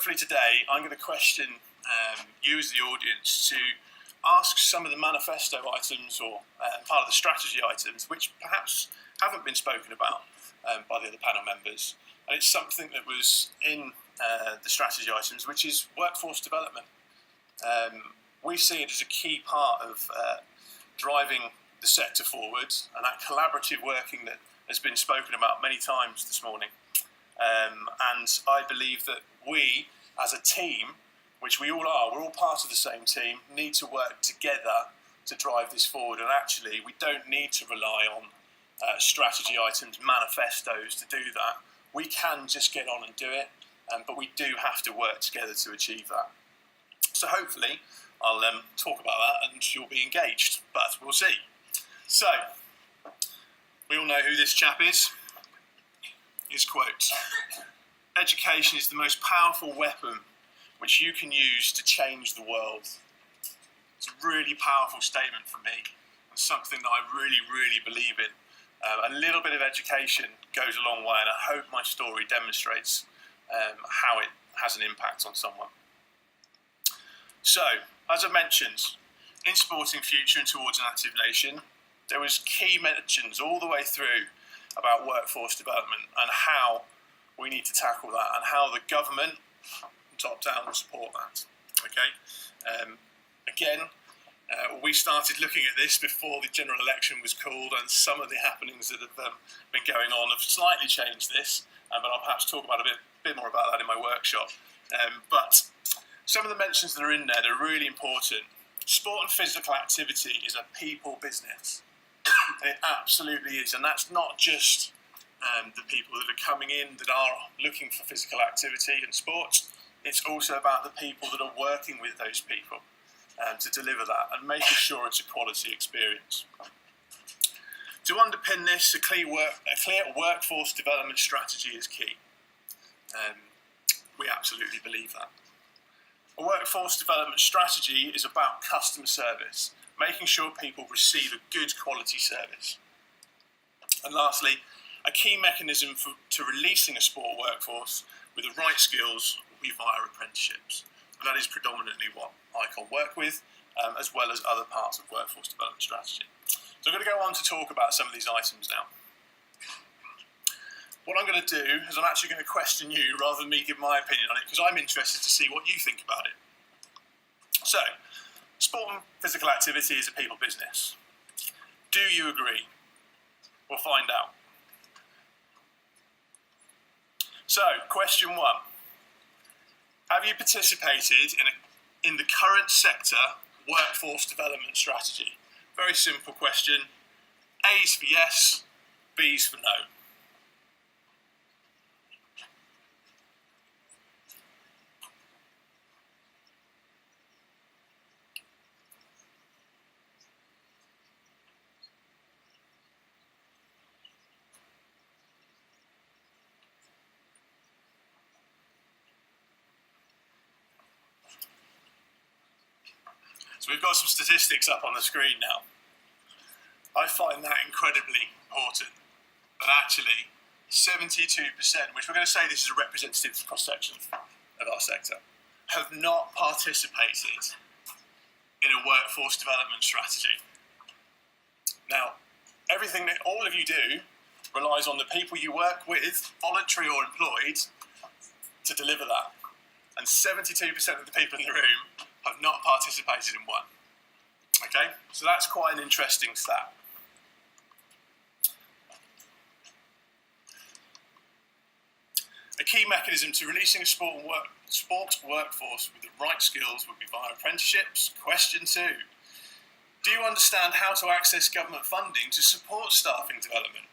hopefully today I'm going to question you as the audience to ask some of the manifesto items or part of the strategy items which perhaps haven't been spoken about by the other panel members. And it's something that was in the strategy items, which is workforce development. We see it as a key part of driving the sector forward, and that collaborative working that has been spoken about many times this morning. And I believe that we, as a team, which we all are, we're all part of the same team, need to work together to drive this forward. And actually, we don't need to rely on strategy items, manifestos to do that. We can just get on and do it, but we do have to work together to achieve that. So hopefully, I'll talk about that and you'll be engaged, but we'll see. So, we all know who this chap is. His quote: "Education is the most powerful weapon which you can use to change the world." It's a really powerful statement for me, and something that I really, really believe in. A little bit of education goes a long way, and I hope my story demonstrates how it has an impact on someone. So, as I mentioned, in Supporting Future and Towards an Active Nation, there was key mentions all the way through about workforce development and how we need to tackle that, and how the government, top down, will support that. Okay. We started looking at this before the general election was called, and some of the happenings that have been going on have slightly changed this, but I'll perhaps talk about a bit more about that in my workshop. But some of the mentions that are in there, they're really important. Sport and physical activity is a people business. It absolutely is, and that's not just the people that are coming in that are looking for physical activity and sports. It's also about the people that are working with those people to deliver that and making sure it's a quality experience. To underpin this, a clear workforce development strategy is key. We absolutely believe that. A workforce development strategy is about customer service, making sure people receive a good quality service. And lastly, a key mechanism to releasing a sport workforce with the right skills will be via apprenticeships. And that is predominantly what ICON work with, as well as other parts of workforce development strategy. So I'm going to go on to talk about some of these items now. What I'm going to do is I'm actually going to question you rather than me give my opinion on it, because I'm interested to see what you think about it. So, sport and physical activity is a people business. Do you agree? We'll find out. So, question one. Have you participated in the current sector workforce development strategy? Very simple question. A's for yes, B's for no. So we've got some statistics up on the screen now. I find that incredibly important. But actually, 72%, which we're going to say this is a representative cross-section of our sector, have not participated in a workforce development strategy. Now, everything that all of you do relies on the people you work with, voluntary or employed, to deliver that. And 72% of the people in the room have not participated in one. Okay, so that's quite an interesting stat. A key mechanism to releasing a sport workforce with the right skills would be via apprenticeships. Question two. Do you understand how to access government funding to support staffing development?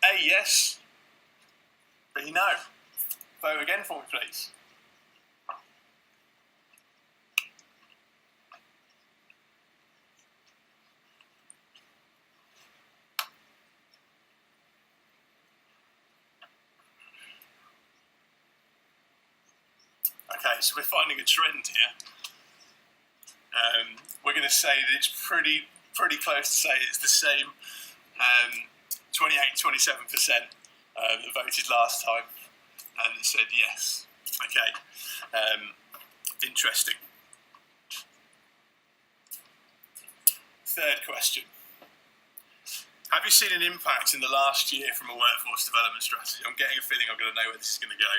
A, yes. B, no. Vote again for me, please. Okay, so we're finding a trend here. We're going to say that it's pretty close to say it's the same 28-27% that voted last time and said yes. Okay, interesting. Third question. Have you seen an impact in the last year from a workforce development strategy? I'm getting a feeling I'm going to know where this is going to go.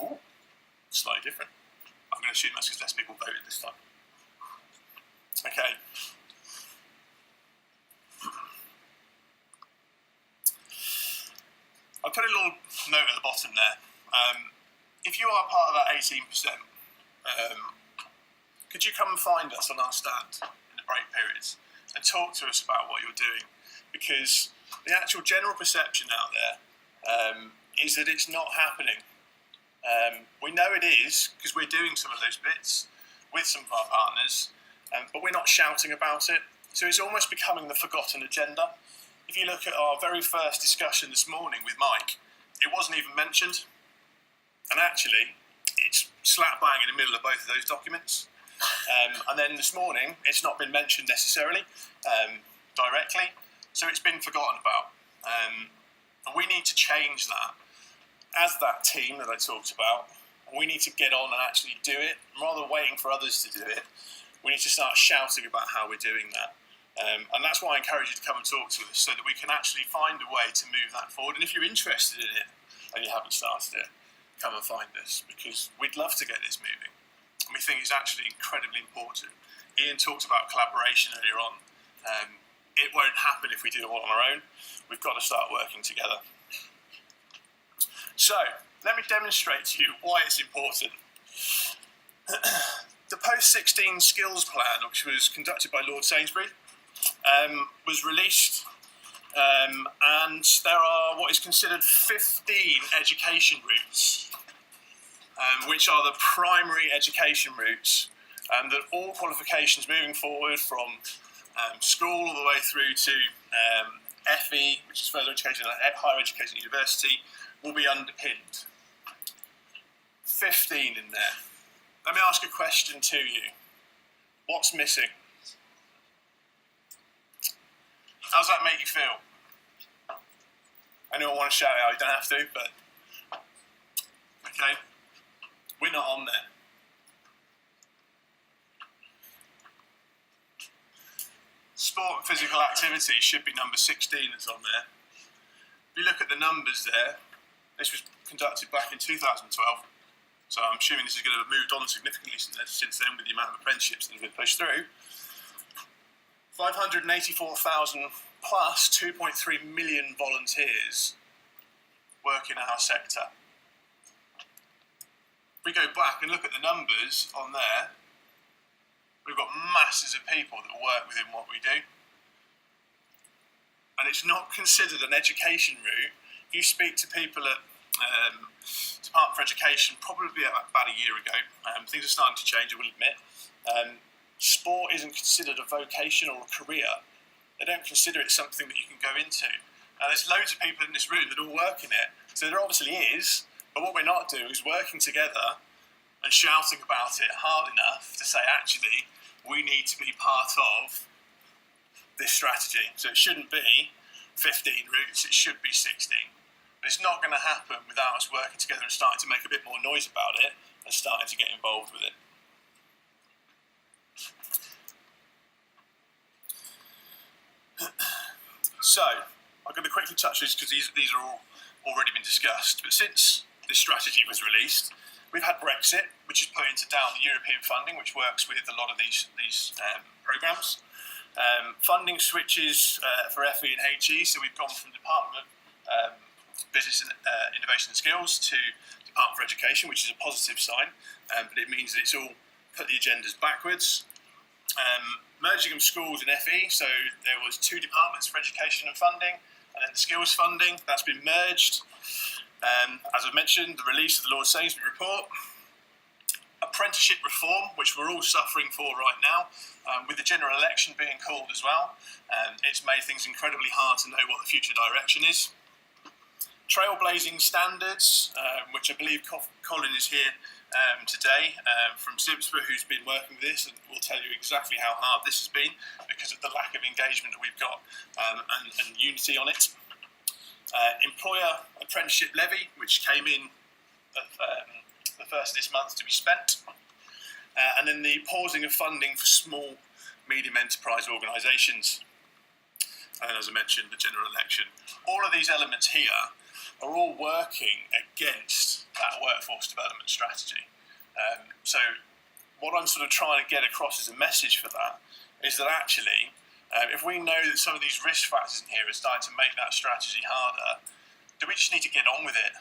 Ooh, slightly different. I'm going to assume that's because less people voted this time. Okay. I'll put a little note at the bottom there. If you are part of that 18%, could you come and find us on our stand in the break periods and talk to us about what you're doing? Because the actual general perception out there is that it's not happening. We know it is because we're doing some of those bits with some of our partners, but we're not shouting about it. So it's almost becoming the forgotten agenda. If you look at our very first discussion this morning with Mike, it wasn't even mentioned. And actually, it's slap bang in the middle of both of those documents. And then this morning, it's not been mentioned necessarily directly, so it's been forgotten about. And we need to change that. As that team that I talked about, we need to get on and actually do it. Rather than waiting for others to do it, we need to start shouting about how we're doing that. And that's why I encourage you to come and talk to us, so that we can actually find a way to move that forward. And if you're interested in it and you haven't started it, come and find us, because we'd love to get this moving. And we think it's actually incredibly important. Ian talked about collaboration earlier on. It won't happen if we do it all on our own. We've got to start working together. So, let me demonstrate to you why it's important. The Post-16 Skills Plan, which was conducted by Lord Sainsbury, was released, and there are what is considered 15 education routes, which are the primary education routes, that all qualifications moving forward from school all the way through to FE, which is further education, higher education, university, will be underpinned. 15 in there. Let me ask a question to you. What's missing? How's that make you feel? Anyone want to shout out? You don't have to, but okay. We're not on there. Sport and physical activity should be number 16 that's on there. If you look at the numbers there, this was conducted back in 2012, so I'm assuming this is going to have moved on significantly since then with the amount of apprenticeships that have been pushed through. 584,000 plus 2.3 million volunteers work in our sector. If we go back and look at the numbers on there, we've got masses of people that work within what we do. And it's not considered an education route. If you speak to people at Department for Education, probably about a year ago, things are starting to change, I will admit. Sport isn't considered a vocation or a career. They don't consider it something that you can go into. Now, there's loads of people in this room that all work in it, so there obviously is, but what we're not doing is working together and shouting about it hard enough to say, actually, we need to be part of this strategy. So it shouldn't be 15 routes, it should be 16. But it's not going to happen without us working together and starting to make a bit more noise about it and starting to get involved with it. So, I'm going to quickly touch this because these are all already been discussed. But since this strategy was released, we've had Brexit, which has put into doubt the European funding, which works with a lot of these programmes. Funding switches for FE and HE, so we've gone from Department of Business and Innovation and Skills to Department for Education, which is a positive sign, but it means that it's all put the agendas backwards. Merging of schools and FE, so there was two departments for education and funding, and then the skills funding, that's been merged. As I've mentioned, the release of the Lord Sainsbury report. Apprenticeship reform, which we're all suffering for right now, with the general election being called as well. It's made things incredibly hard to know what the future direction is. Trailblazing standards, which I believe Colin is here today from Sibsborough, who's been working with this and will tell you exactly how hard this has been because of the lack of engagement that we've got and unity on it. Employer apprenticeship levy, which came in the first of this month to be spent, and then the pausing of funding for small, medium enterprise organisations. And as I mentioned, the general election. All of these elements here are all working against that workforce development strategy. So what I'm sort of trying to get across as a message for that is that actually, if we know that some of these risk factors in here are starting to make that strategy harder, do we just need to get on with it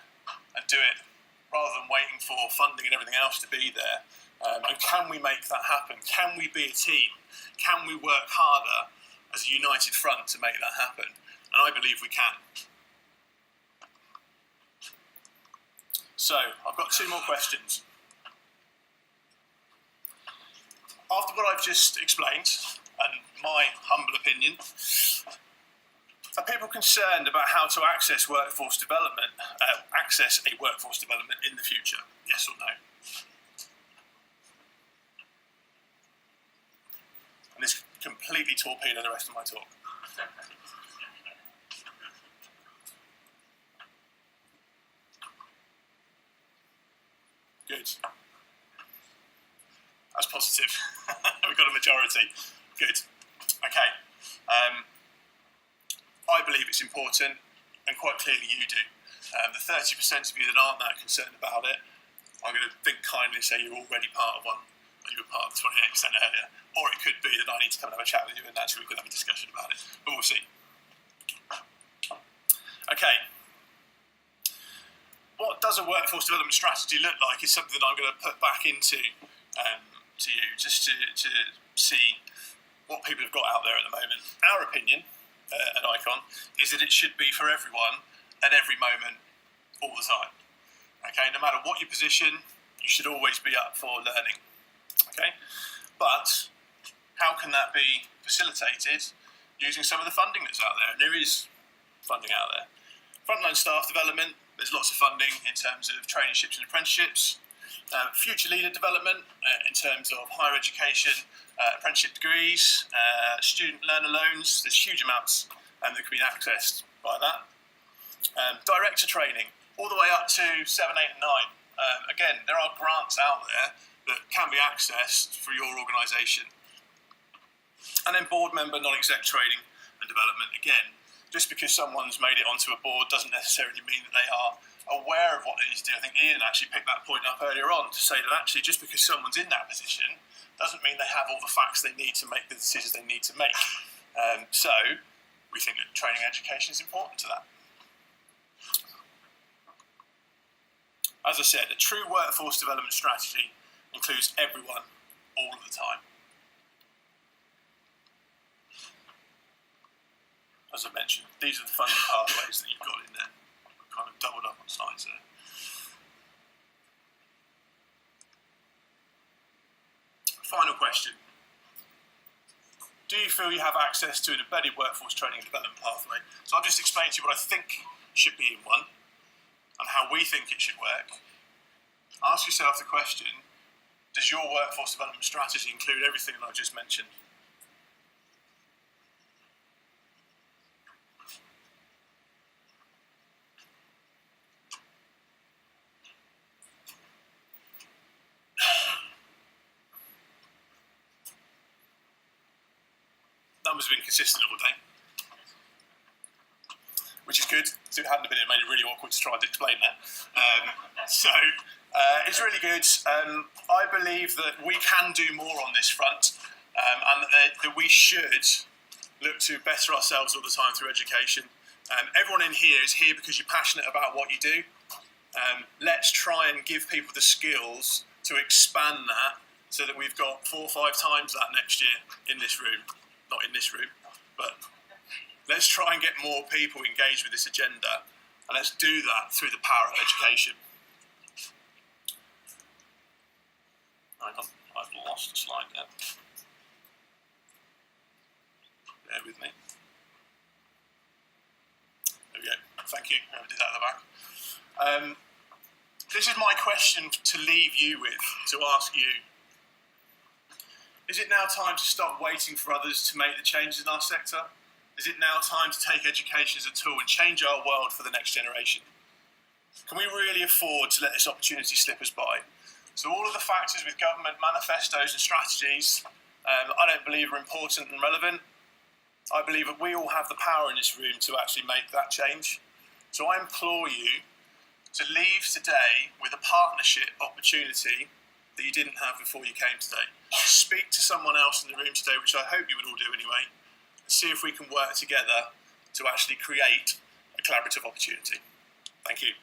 and do it rather than waiting for funding and everything else to be there? And can we make that happen? Can we be a team? Can we work harder as a united front to make that happen? And I believe we can. So, I've got two more questions. After what I've just explained, and my humble opinion, are people concerned about how to access workforce development, access a workforce development in the future? Yes or no? And this completely torpedo the rest of my talk. Good. That's positive. We've got a majority. Good. Okay. I believe it's important, and quite clearly you do. The 30% of you that aren't that concerned about it, I'm going to think kindly and say you're already part of one, and you were part of the 28% earlier. Or it could be that I need to come and have a chat with you, and actually we could have a discussion about it. But we'll see. Okay. What does a workforce development strategy look like is something that I'm going to put back into to you, just to see what people have got out there at the moment. Our opinion at Icon is that it should be for everyone at every moment, all the time. Okay, no matter what your position, you should always be up for learning. Okay, but how can that be facilitated using some of the funding that's out there? And there is funding out there. Frontline staff development, there's lots of funding in terms of traineeships and apprenticeships. Future leader development in terms of higher education, apprenticeship degrees, student learner loans. There's huge amounts that can be accessed by that. Director training, all the way up to 7, 8 and 9. Again, there are grants out there that can be accessed for your organisation. And then board member non-exec training and development. Again, just because someone's made it onto a board doesn't necessarily mean that they are aware of what they need to do. I think Ian actually picked that point up earlier on to say that actually just because someone's in that position doesn't mean they have all the facts they need to make the decisions they need to make. So we think that training education is important to that. As I said, a true workforce development strategy includes everyone all of the time. As I mentioned, these are the funding pathways that you've got in there. Kind of doubled up on slides there. Final question. Do you feel you have access to an embedded workforce training and development pathway? So I've just explained to you what I think should be in one and how we think it should work. Ask yourself the question, does your workforce development strategy include everything that I've just mentioned? Numbers have been consistent all day, which is good. So it hadn't been, it made it really awkward to try and explain that. It's really good. I believe that we can do more on this front, and that we should look to better ourselves all the time through education. Everyone in here is here because you're passionate about what you do. Let's try and give people the skills to expand that so that we've got 4 or 5 times that next year in this room. Not in this room, but let's try and get more people engaged with this agenda, and let's do that through the power of education. Hang on, I've lost a slide there. Bear with me. There we go. Thank you. I did that at the back. This is my question to leave you with, to ask you. Is it now time to stop waiting for others to make the changes in our sector? Is it now time to take education as a tool and change our world for the next generation? Can we really afford to let this opportunity slip us by? So all of the factors with government manifestos and strategies, I don't believe are important and relevant. I believe that we all have the power in this room to actually make that change. So I implore you to leave today with a partnership opportunity that you didn't have before you came today. Speak to someone else in the room today, which I hope you would all do anyway, and see if we can work together to actually create a collaborative opportunity. Thank you.